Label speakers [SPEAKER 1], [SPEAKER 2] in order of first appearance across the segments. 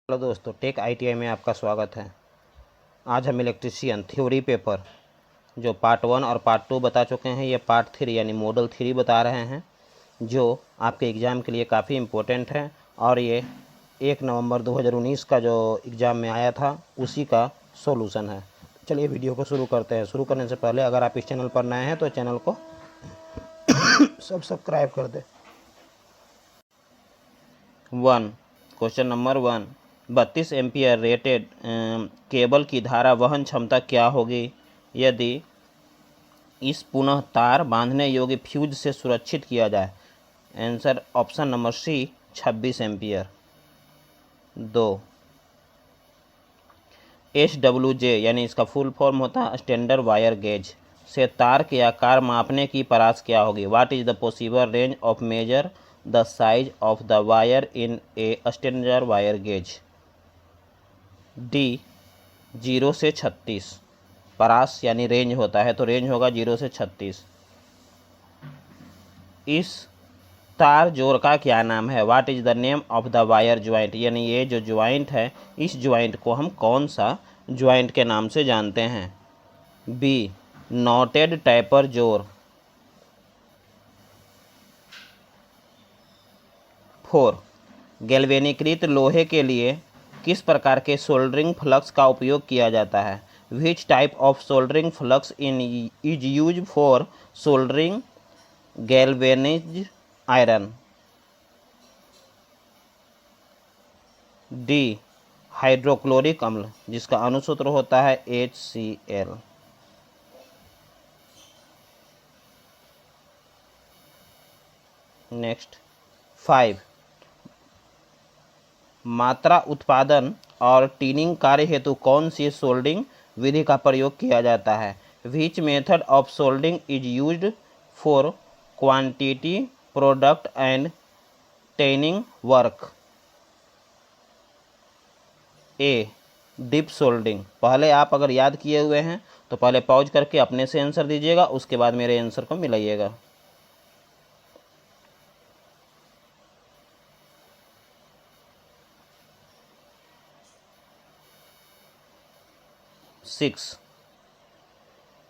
[SPEAKER 1] Hello दोस्तों, take ITI में आपका स्वागत है। आज हम इलेक्ट्रीशियन थ्योरी पेपर जो पार्ट 1 और पार्ट 2 बता चुके हैं, ये पार्ट 3 यानी मॉडल 3 बता रहे हैं, जो आपके एग्ज़ाम के लिए काफ़ी इम्पोर्टेंट है। और ये 1 नवंबर 2019 का जो एग्ज़ाम में आया था उसी का सॉल्यूशन है। चलिए वीडियो को शुरू करते हैं। शुरू करने से पहले अगर आप इस चैनल पर नए हैं तो चैनल को सब्सक्राइब कर दें। 1 question number 1, 32 ampere rated cable की धारा वहन क्षमता क्या होगी यदि इस पुनः तार बांधने योग्य फ्यूज से सुरक्षित किया जाए? Answer option number C 26 ampere. 2, SWJ यानी इसका फुल फॉर्म होता है स्टैंडर्ड वायर गेज से तार के आकार मापने की परास क्या होगी? What is the possible range of measure the size of the wire in a standard wire gauge? D 0 से 36। परास यानी रेंज होता है तो रेंज होगा 0 से 36। इस तार जोड़ का क्या नाम है? What is the name of the wire joint यानी ये जो ज्वाइंट है इस ज्वाइंट को हम कौन सा ज्वाइंट के नाम से जानते हैं? बी नॉटेड टैपर जोड़। 4, गैल्वेनीकृत लोहे के लिए किस प्रकार के सोल्डरिंग फ्लक्स का उपयोग किया जाता है? Which type of soldering flux is use for soldering galvanised iron? D hydrochloric अम्ल जिसका अणुसूत्र होता है HCl। नेक्स्ट 5, मात्रा उत्पादन और टीनिंग कार्य हेतु कौन सी सोल्डिंग विधि का प्रयोग किया जाता है? Which method of soldering is used for quantity product and tinning work? A dip soldering. पहले आप अगर याद किए हुए हैं तो पहले पॉज करके अपने से आंसर दीजिएगा, उसके बाद मेरे आंसर को मिलाइएगा। 6,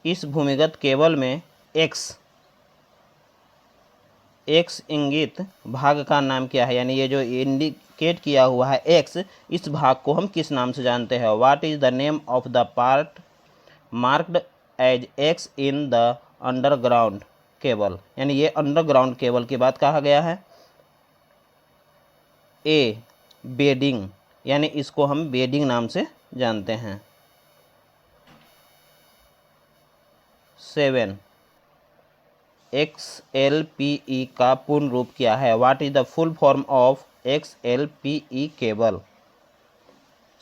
[SPEAKER 1] इस भूमिगत केबल में एक्स इंगित भाग का नाम क्या है? यानी ये जो इंडिकेट किया हुआ है एक्स, इस भाग को हम किस नाम से जानते हैं? What is the name of the part marked as X in the underground cable? यानी ये अंडरग्राउंड केबल की बात कहा गया है। ए बेडिंग यानी इसको हम बेडिंग नाम से जानते हैं। 7, XLPE का पूर्ण रूप क्या है? What is the full form of XLPE cable?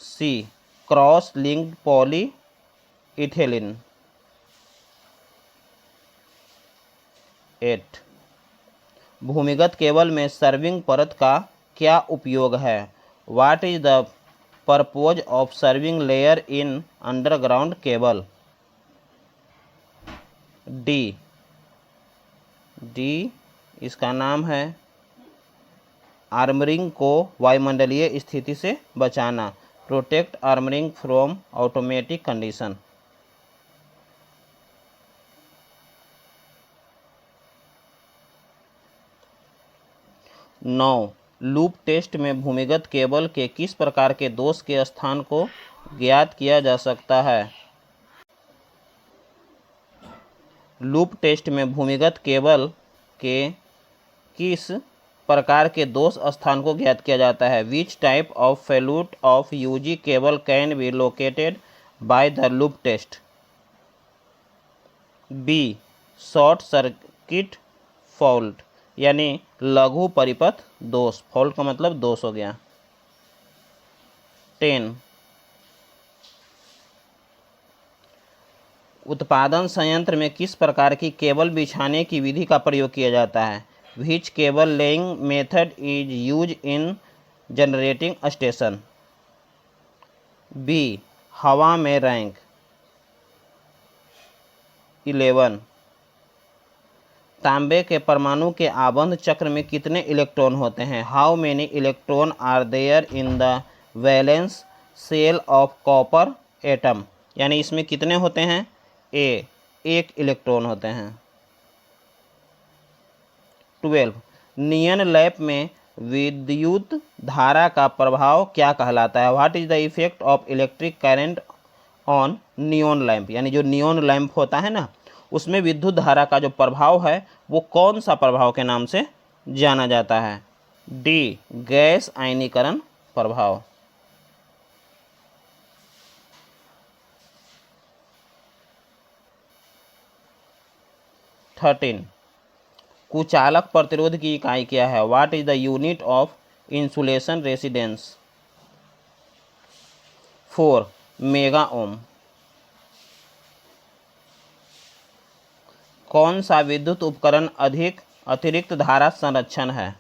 [SPEAKER 1] C cross linked polyethylene. 8, भूमिगत केबल में सर्विंग परत का क्या उपयोग है? What is the purpose of serving layer in underground cable? D इसका नाम है आर्मरिंग को वायुमंडलीय स्थिति से बचाना, protect armouring from automatic condition. 9, loop test में भूमिगत केबल के किस प्रकार के दोष के स्थान को ज्ञात किया जा सकता है? लूप टेस्ट में भूमिगत केबल के किस प्रकार के दोष स्थान को ज्ञात किया जाता है? Which type of failure of UG cable can be located by the loop test? B short circuit fault यानी लघु परिपथ दोष। फॉल्ट का मतलब दोष हो गया। 10, उत्पादन संयंत्र में किस प्रकार की केबल बिछाने की विधि का प्रयोग किया जाता है? Which cable laying method is use in generating station? B हवा में रैंक। 11, तांबे के परमाणु के आबंध चक्र में कितने इलेक्ट्रॉन होते हैं? How many electron are there in the valence shell of copper atom, यानी इसमें कितने होते हैं, एक इलेक्ट्रॉन होते हैं। 12 नियन लैंप में विद्युत धारा का प्रभाव क्या कहलाता है। What is the effect of electric current on neon lamp, यानी जो नियॉन लैंप होता है ना, उसमें विद्युत धारा का जो प्रभाव है वो कौन सा प्रभाव के नाम से जाना जाता है। डी गैस आयनीकरण प्रभाव। 13 कुचालक प्रतिरोध की इकाई क्या है। What is the unit of insulation resistance. 4 mega ohm. कौन सा विद्युत उपकरण अधिक अतिरिक्त धारा संरक्षण है।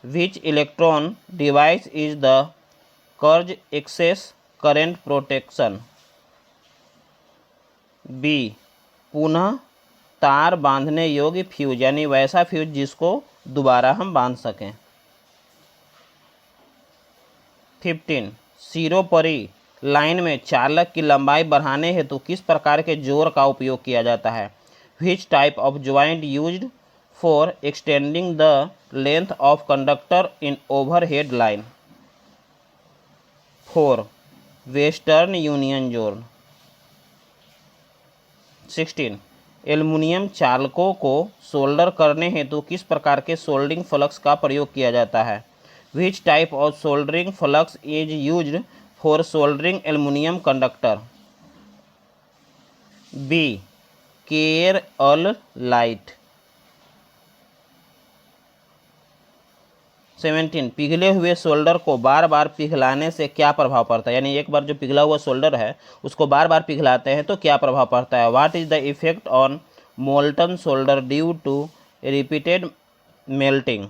[SPEAKER 1] Which electron device is the coarse excess current protection. B पुनः तार बांधने योग्य फ्यूज, यानी वैसा फ्यूज जिसको दोबारा हम बांध सकें। 15 सिरोपरी लाइन में चालक की लंबाई बढ़ाने हेतु किस प्रकार के जोड़ का उपयोग किया जाता है। Which type of joint used for extending the length of conductor in overhead line। 4 western union जोड़। 16 एल्युमिनियम चालकों को सोल्डर करने हेतु किस प्रकार के सोल्डरिंग फ्लक्स का प्रयोग किया जाता है। Which type of soldering flux is used for soldering aluminum conductor। B Kerala light. 17 पिघले हुए सोल्डर को बार बार पिघलाने से क्या प्रभाव पड़ता है, यानी एक बार जो पिघला हुआ सोल्डर है उसको बार बार पिघलाते हैं तो क्या प्रभाव पड़ता है। What is the effect on molten solder due to repeated melting.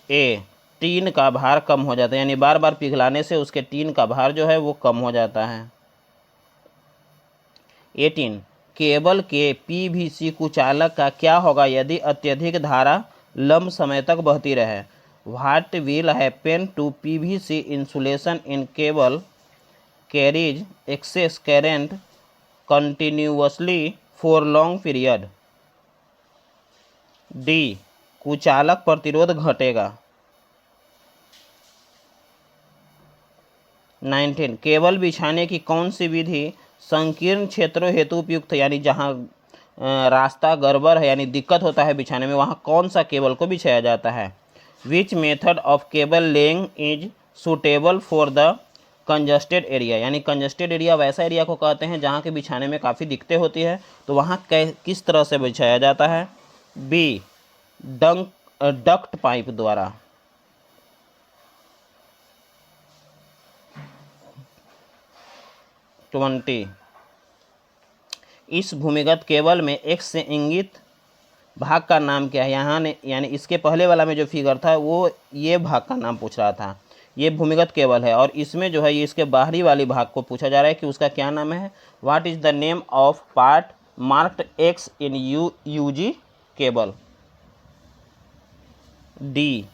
[SPEAKER 1] A tin का भार कम हो जाता है, यानी बार बार पिघलाने से उसके टीन का भार जो है वो कम हो जाता है। 18 केबल के पीवीसी कुचालक का क्या होगा यदि अत्यधिक धारा लंबे समय तक बहती रहे। What will happen to PVC insulation in cable carries excess current continuously for long period. D कुचालक प्रतिरोध घटेगा। 19 केबल बिछाने की कौन सी विधि संकीर्ण क्षेत्रों हेतु उपयुक्त है, यानी जहाँ रास्ता गड़बड़ है यानी दिक्कत होता है बिछाने में, वहाँ कौन सा केबल को बिछाया जाता है। Which method of cable laying is suitable for the congested area, यानी कंजस्टेड एरिया वैसा एरिया को कहते हैं जहाँ के बिछाने में काफ़ी दिक्कतें होती है, तो वहाँ किस तरह से बिछाया जाता है। बी डक्ट पाइप द्वारा। 20 इस भूमिगत केबल में एक्स से इंगित भाग का नाम क्या है। यहाँ ने यानी इसके पहले वाला में जो फिगर था वो ये भाग का नाम पूछ रहा था। ये भूमिगत केबल है और इसमें जो है ये इसके बाहरी वाली भाग को पूछा जा रहा है कि उसका क्या नाम है। What is the name of part marked X in UG cable. D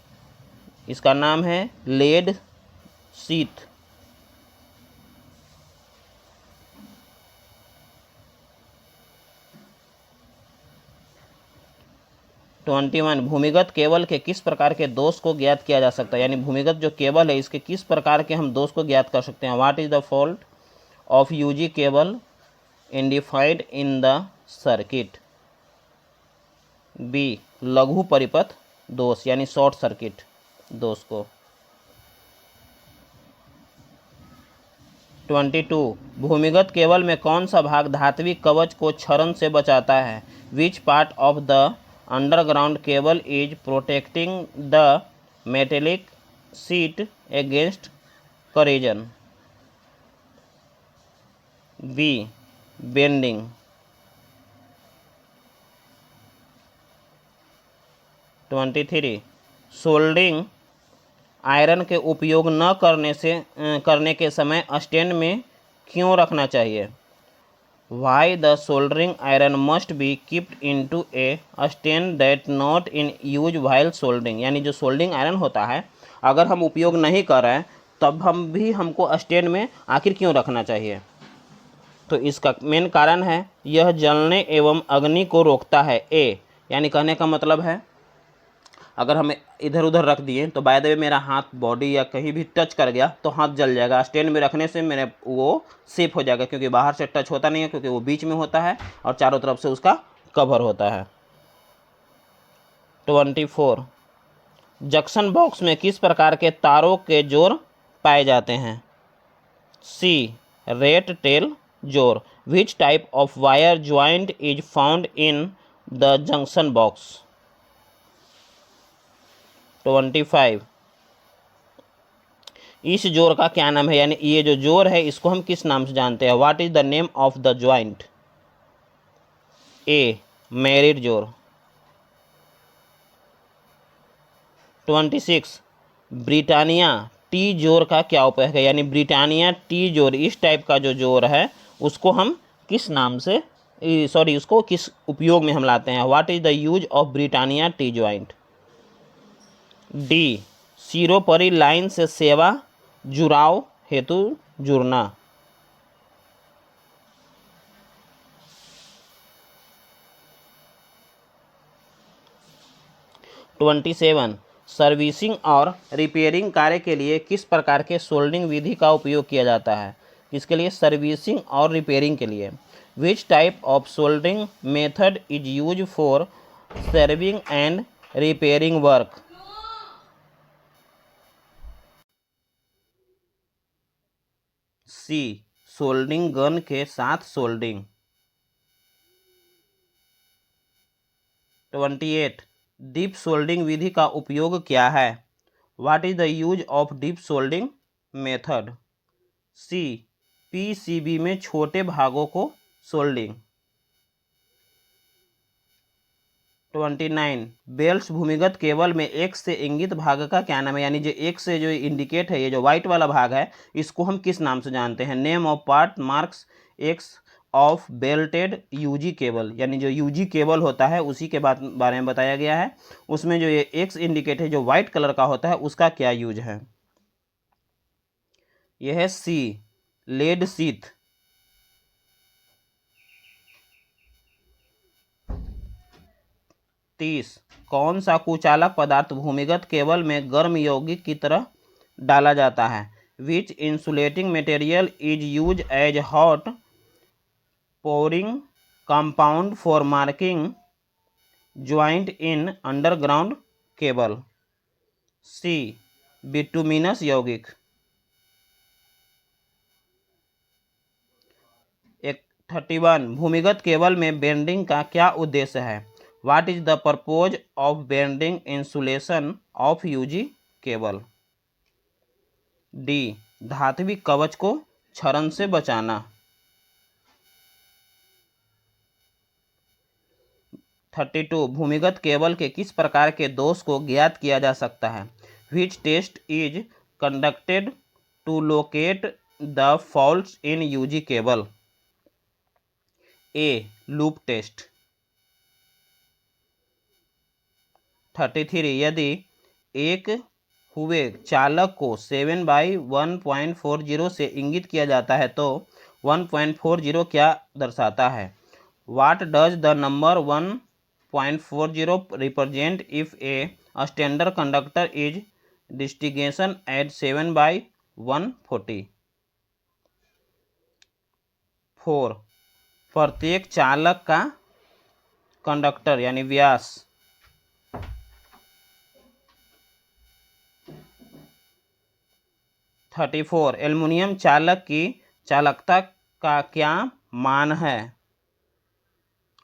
[SPEAKER 1] इसका नाम है लेड शीथ। 21 भूमिगत केबल के किस प्रकार के दोष को ज्ञात किया जा सकता है, यानी भूमिगत जो केबल है इसके किस प्रकार के हम दोष को ज्ञात कर सकते हैं। What is the fault of UG cable identified in the circuit. B लघु परिपथ दोष, यानी शॉर्ट सर्किट दोष को। 22 भूमिगत केबल में कौन सा भाग धात्विक कवच को क्षरण से बचाता है। Which part of the underground cable is protecting the metallic sheath against corrosion. B bending. 23 soldering iron के उपयोग न करने के स्टैंड स्टैंड में क्यों रखना चाहिए। Why the soldering iron must be kept into a stand that not in use while soldering, यानी जो सोल्डिंग आयरन होता है अगर हम उपयोग नहीं कर रहे हैं तब हमको स्टैंड में आखिर क्यों रखना चाहिए? तो इसका मेन कारण है यह जलने एवं अग्नि को रोकता है। यानी कहने का मतलब है अगर हम इधर उधर रख दिए तो बाय द वे मेरा हाथ बॉडी या कहीं भी टच कर गया तो हाथ जल जाएगा। स्टैंड में रखने से मेरे वो सेफ हो जाएगा, क्योंकि बाहर से टच होता नहीं है, क्योंकि वो बीच में होता है और चारों तरफ से उसका कवर होता है। 24 जंक्शन बॉक्स में किस प्रकार के तारों के जोड़ पाए जाते हैं? सी रेट टेल जोड़। विच type of wire joint is found in the junction box? 25 इस जोड़ का क्या नाम है? यानी ये जो जोड़ है इसको हम किस नाम से जानते हैं? What is the name of the joint? A married जोड़। 26 ब्रिटानिया टी जोड़ का क्या उपयोग है? यानी ब्रिटानिया टी जोड़, इस टाइप का जो जोड़ है उसको हम किस नाम से उसको किस उपयोग में हम लाते हैं? What is the use of Britannia T joint? D सिरोपरी लाइन से सेवा जुड़ाव हेतु जुड़ना। 27 सर्विसिंग और रिपेयरिंग कार्य के लिए किस प्रकार के सोल्डिंग विधि का उपयोग किया जाता है? किसके लिए? सर्विसिंग और रिपेयरिंग के लिए। Which type of soldering method is use for serving and repairing work? C soldering gun के साथ सोल्डिंग। 28 डीप सोल्डिंग विधि का उपयोग क्या है? What is the use of dip soldering method? C PCB में छोटे भागों को सोल्डिंग। 29 बेल्ट भूमिगत केबल में एक्स से इंगित भाग का क्या नाम है? यानी जो एक्स से जो इंडिकेट है, ये जो व्हाइट वाला भाग है, इसको हम किस नाम से जानते हैं? Name of part marks X of belted UG cable. यानी जो यूजी केबल होता है उसी के बारे में बताया गया है। उसमें जो ये एक्स इंडिकेट है जो व्हाइट कलर का होता है उसका क्या यूज है? यह है सी लेड शीथ। 30 कौन सा कुचालक पदार्थ भूमिगत केबल में गर्म यौगिक की तरह डाला जाता है? Which insulating material is use as hot pouring compound for marking joint in underground cable? C bituminous यौगिक। 31 भूमिगत केबल में बेंडिंग का क्या उद्देश्य है? What is the purpose of bending insulation of UG cable? D धात्विक कवच को क्षरण से बचाना। 32 भूमिगत केबल के किस प्रकार के दोष को ज्ञात किया जा सकता है? Which test is conducted to locate the faults in UG cable? A loop test. 33 यदि एक हुए चालक को 7/1.40 से इंगित किया जाता है तो 1.40 क्या दर्शाता है? What does the number 1.40 represent if a standard conductor is designation at 7/140? 4 प्रत्येक चालक का कंडक्टर यानी व्यास। 34 एल्युमिनियम चालक की चालकता का क्या मान है?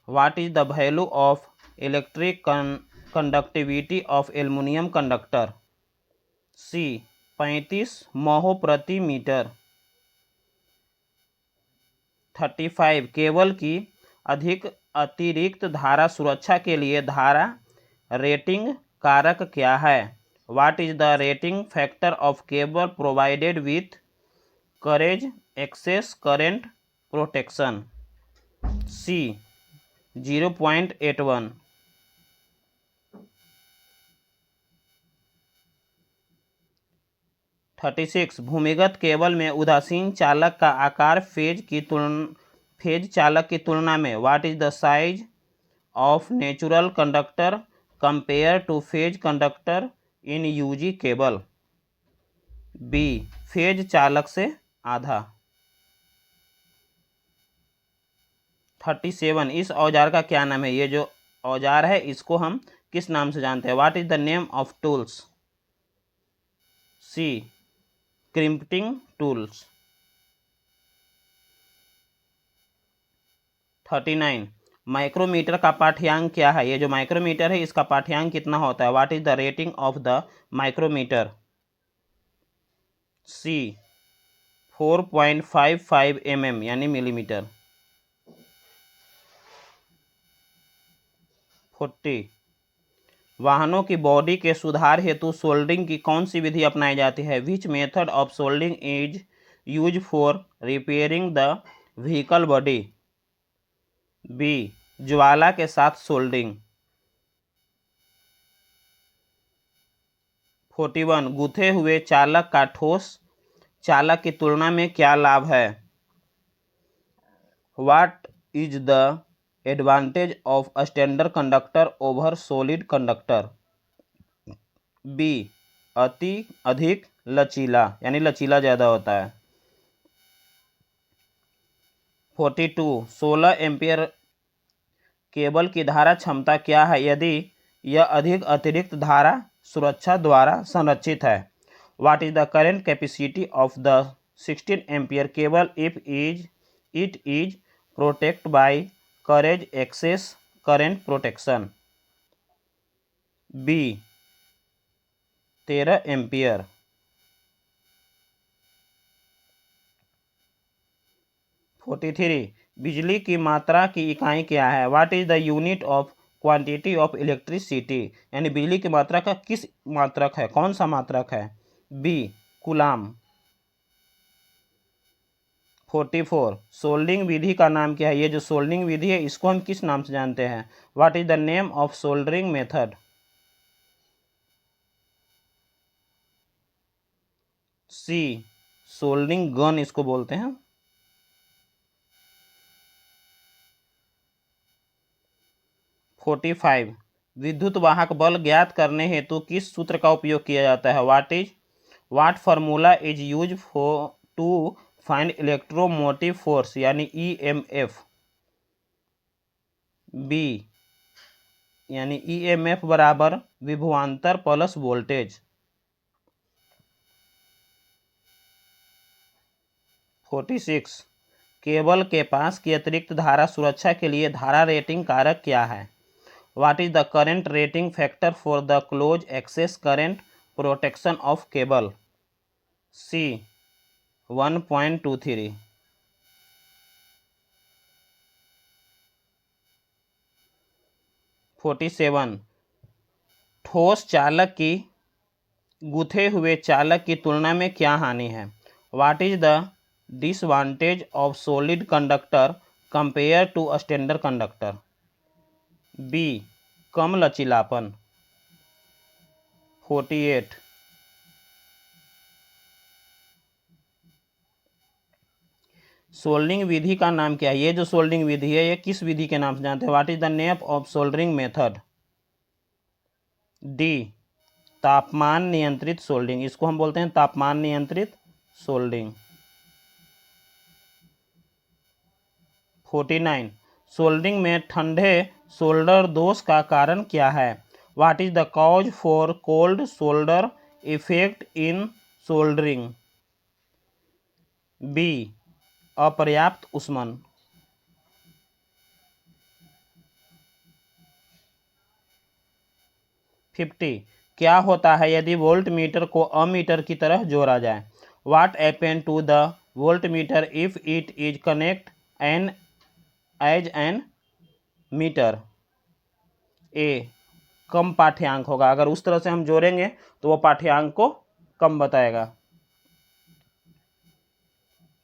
[SPEAKER 1] What is the value of electric conductivity of aluminium conductor? C 35 mho प्रति मीटर। 35 केबल की अधिक अतिरिक्त धारा सुरक्षा के लिए धारा रेटिंग कारक क्या है? What is the rating factor of cable provided with coarse excess current protection? C 0.81। 36 भूमिगत केबल में उदासीन चालक का आकार फेज चालक की तुलना में what is the size of natural conductor compare to phase conductor in UG cable. B phase चालक से आधा। 37 इस औजार का क्या नाम है? ये जो औजार है इसको हम किस नाम से जानते हैं? What is the name of tools? C crimping tools. 39 micrometer का पाठ्यांक क्या है? ये जो माइक्रोमीटर है इसका पाठ्यांक कितना होता है? What is the rating of the micrometer? C 4.55 mm यानी मिलीमीटर। 40 वाहनों की बॉडी के सुधार हेतु सोल्डरिंग की कौन सी विधि अपनाई जाती है? Which method of soldering is use for repairing the vehicle body? B ज्वाला के साथ सोल्डरिंग। 41 गुथे हुए चालक का ठोस चालक की तुलना में क्या लाभ है? What is the advantage of a standard conductor over solid conductor? B अधिक लचीला यानी लचीला ज़्यादा होता है। 42 16 एम्पियर केबल की धारा क्षमता क्या है यदि यह अधिक अतिरिक्त धारा सुरक्षा द्वारा संरक्षित है? What is the current capacity of the 16 ampere cable if it is protect by coarse excess current protection? B 13 ampere. 43 बिजली की मात्रा की इकाई क्या है? What is the unit of quantity of electricity यानी बिजली की मात्रा का किस मात्रक है? कौन सा मात्रक है? B coulomb. 44 सोल्डरिंग विधि का नाम क्या है? ये जो सोल्डरिंग विधि है इसको हम किस नाम से जानते हैं? What is the name of soldering method? C soldering gun इसको बोलते हैं। 45 विद्युत वाहक बल ज्ञात करने हेतु किस सूत्र का उपयोग किया जाता है? What formula is use for to find electromotive force यानी ईएमएफ? बी यानी ईएमएफ बराबर विभवांतर प्लस वोल्टेज। 46 केबल के पास की अतिरिक्त धारा सुरक्षा के लिए धारा रेटिंग कारक क्या है? What is the current rating factor for the close excess current protection of cable? C 1.23। 47 ठोस चालक की गुथे हुए चालक की तुलना में क्या हानि है? What is the disadvantage of solid conductor compare to a standard conductor? B कम लचीलापन। 48 सोल्डरिंग विधि का नाम क्या है? ये जो सोल्डरिंग विधि है ये किस विधि के नाम से जानते हैं? What is the name of soldering method? D तापमान नियंत्रित सोल्डरिंग। इसको हम बोलते हैं तापमान नियंत्रित सोल्डरिंग। 49 सोल्डरिंग में ठंडे सोल्डर दोष का कारण क्या है? What is the cause for cold solder effect in soldering? B अपर्याप्त ऊष्मन। 50 क्या होता है यदि वोल्ट मीटर को अमीटर की तरह जोड़ा जाए? What happen to the volt meter if it is connect as an meter? A कम पाठ्यांक होगा, अगर उस तरह से हम जोड़ेंगे तो वो पाठ्यांक को कम बताएगा।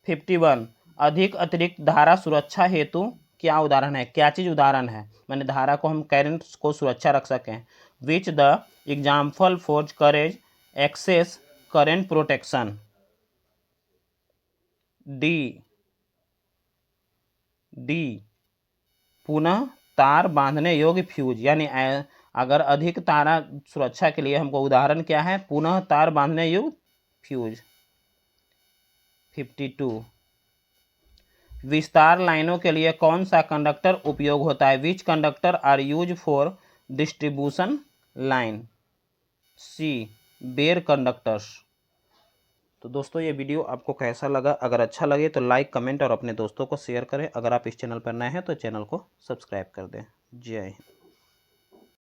[SPEAKER 1] 51 अधिक अतिरिक्त धारा सुरक्षा हेतु क्या उदाहरण है? क्या चीज़ उदाहरण है? मैंने धारा को हम करंट को सुरक्षा रख सकें। Which the example for coarse excess current protection. D पुनः तार बांधने योग्य फ्यूज, यानी अगर अधिक तारा सुरक्षा के लिए हमको उदाहरण क्या है, पुनः तार बांधने योग्य फ्यूज। 52 विस्तार लाइनों के लिए कौन सा कंडक्टर उपयोग होता है? Which conductor are use for distribution line? C bare conductors. तो दोस्तों ये वीडियो आपको कैसा लगा? अगर अच्छा लगे तो लाइक, कमेंट और अपने दोस्तों को शेयर करें। अगर आप इस चैनल पर नए हैं तो चैनल को सब्सक्राइब कर दें। जय हिंद।